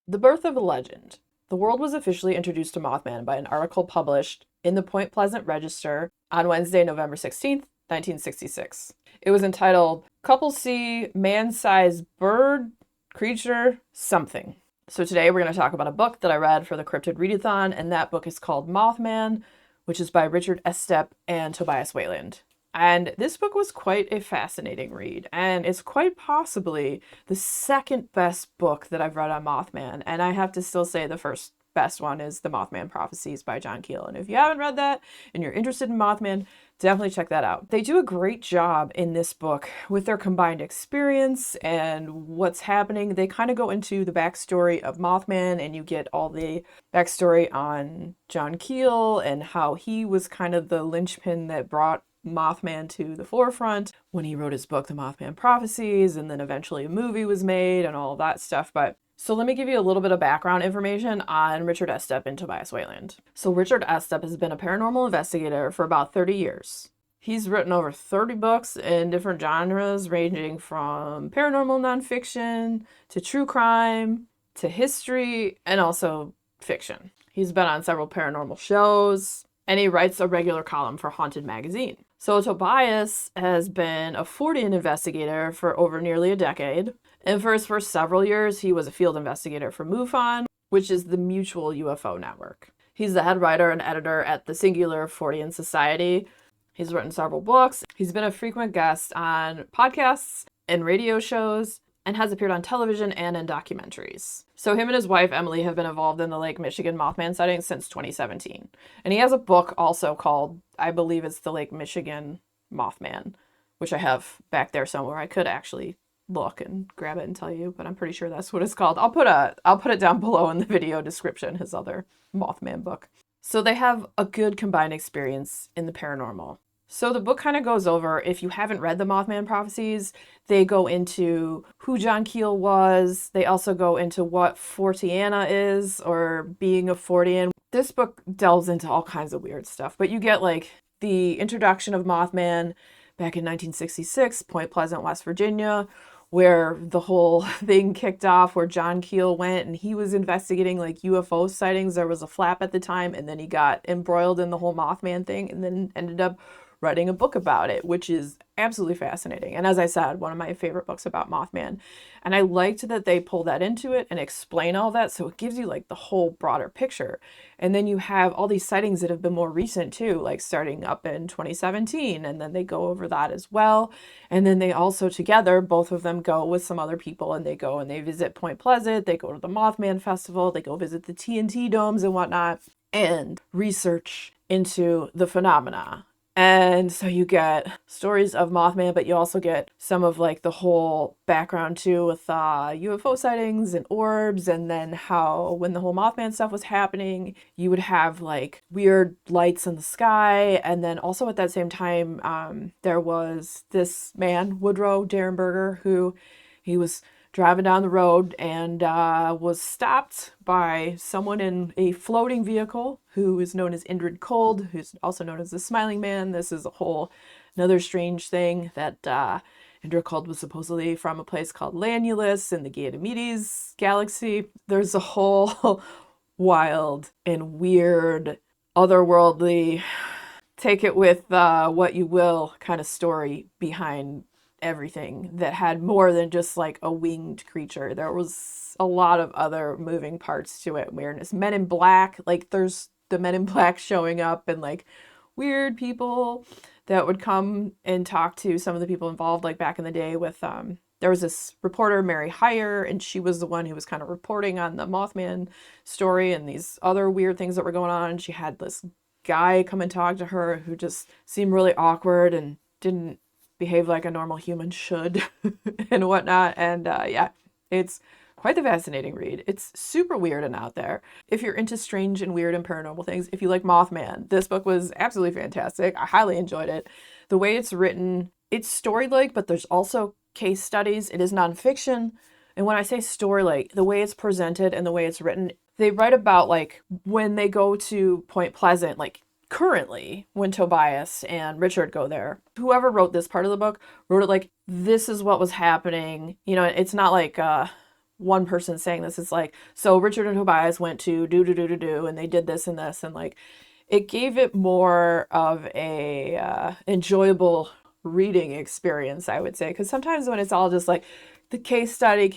The birth of a legend. The world was officially introduced to Mothman by an article published in the Point Pleasant Register on Wednesday, November 16th, 1966. It was entitled Couple See Man-Sized Bird Creature Something. So today we're going to talk about a book that I read for the Cryptid Readathon, and that book is called Mothman, which is by Richard Estep and Tobias Wayland. And this book was quite a fascinating read, and it's quite possibly the second best book that I've read on Mothman. And I have to still say the first best one is The Mothman Prophecies by John Keel. And if you haven't read that and you're interested in Mothman, definitely check that out. They do a great job in this book with their combined experience and what's happening. They kind of go into the backstory of Mothman, and you get all the backstory on John Keel and how he was kind of the linchpin that brought Mothman to the forefront when he wrote his book, The Mothman Prophecies, and then eventually a movie was made and all of that stuff. So let me give you a little bit of background information on Richard Estep and Tobias Wayland. So Richard Estep has been a paranormal investigator for about 30 years. He's written over 30 books in different genres, ranging from paranormal nonfiction to true crime to history and also fiction. He's been on several paranormal shows, and he writes a regular column for Haunted magazine. So Tobias has been a Fortean investigator for over nearly a decade. And for his first several years, he was a field investigator for MUFON, which is the Mutual UFO Network. He's the head writer and editor at the Singular Fortean Society. He's written several books. He's been a frequent guest on podcasts and radio shows, and has appeared on television and in documentaries. So him and his wife, Emily, have been involved in the Lake Michigan Mothman sightings since 2017. And he has a book also called, I believe it's the Lake Michigan Mothman, which I have back there somewhere. I could actually look and grab it and tell you, but I'm pretty sure that's what it's called. I'll put it down below in the video description, his other Mothman book. So they have a good combined experience in the paranormal. So the book kind of goes over, if you haven't read the Mothman Prophecies, they go into who John Keel was. They also go into what Forteana is, or being a Fortean. This book delves into all kinds of weird stuff, but you get like the introduction of Mothman back in 1966, Point Pleasant, West Virginia, where the whole thing kicked off, where John Keel went and he was investigating like UFO sightings. There was a flap at the time, and then he got embroiled in the whole Mothman thing and then ended up writing a book about it, which is absolutely fascinating. And as I said, one of my favorite books about Mothman. And I liked that they pull that into it and explain all that, so it gives you like the whole broader picture. And then you have all these sightings that have been more recent too, like starting up in 2017, and then they go over that as well. And then they also together, both of them go with some other people, and they go and they visit Point Pleasant, they go to the Mothman Festival, they go visit the TNT domes and whatnot, and research into the phenomena. And so you get stories of Mothman, but you also get some of like the whole background too with UFO sightings and orbs, and then how when the whole Mothman stuff was happening, you would have like weird lights in the sky. And then also at that same time, there was this man, Woodrow Derenberger, who he was driving down the road and was stopped by someone in a floating vehicle who is known as Indrid Cold, who's also known as the Smiling Man. This is a whole another strange thing that Indrid Cold was supposedly from a place called Lanulus in the Ganymedes galaxy. There's a whole wild and weird, otherworldly, take it with what you will kind of story behind everything that had more than just like a winged creature. There was a lot of other moving parts to it. Weirdness. Men in Black, like there's the Men in Black showing up, and like weird people that would come and talk to some of the people involved, like back in the day with there was this reporter, Mary Heyer, and she was the one who was kind of reporting on the Mothman story and these other weird things that were going on. She had this guy come and talk to her who just seemed really awkward and didn't behave like a normal human should and whatnot. And yeah, it's quite the fascinating read. It's super weird and out there. If you're into strange and weird and paranormal things, if you like Mothman, this book was absolutely fantastic. I highly enjoyed it. The way it's written, it's story-like, but there's also case studies. It is nonfiction. And when I say story-like, the way it's presented and the way it's written, they write about like when they go to Point Pleasant, like currently when Tobias and Richard go there. Whoever wrote this part of the book wrote it like, this is what was happening. You know, it's not like one person saying this. It's like, so Richard and Tobias went to do, and they did this and this, and like, it gave it more of a enjoyable reading experience, I would say. Because sometimes when it's all just like the case study,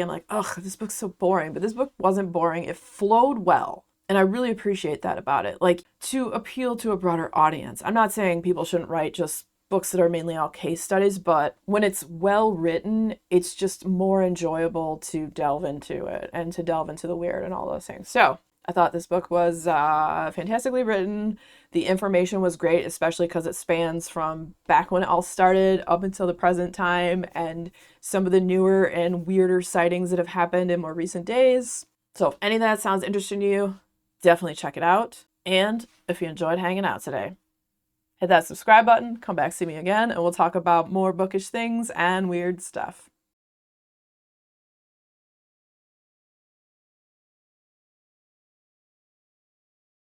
I'm like, ugh, this book's so boring. But this book wasn't boring. It flowed well. And I really appreciate that about it. Like, to appeal to a broader audience. I'm not saying people shouldn't write just books that are mainly all case studies, but when it's well written, it's just more enjoyable to delve into it and to delve into the weird and all those things. So I thought this book was fantastically written. The information was great, especially because it spans from back when it all started up until the present time and some of the newer and weirder sightings that have happened in more recent days. So if any of that sounds interesting to you, definitely check it out. And if you enjoyed hanging out today, hit that subscribe button, come back, see me again, and we'll talk about more bookish things and weird stuff.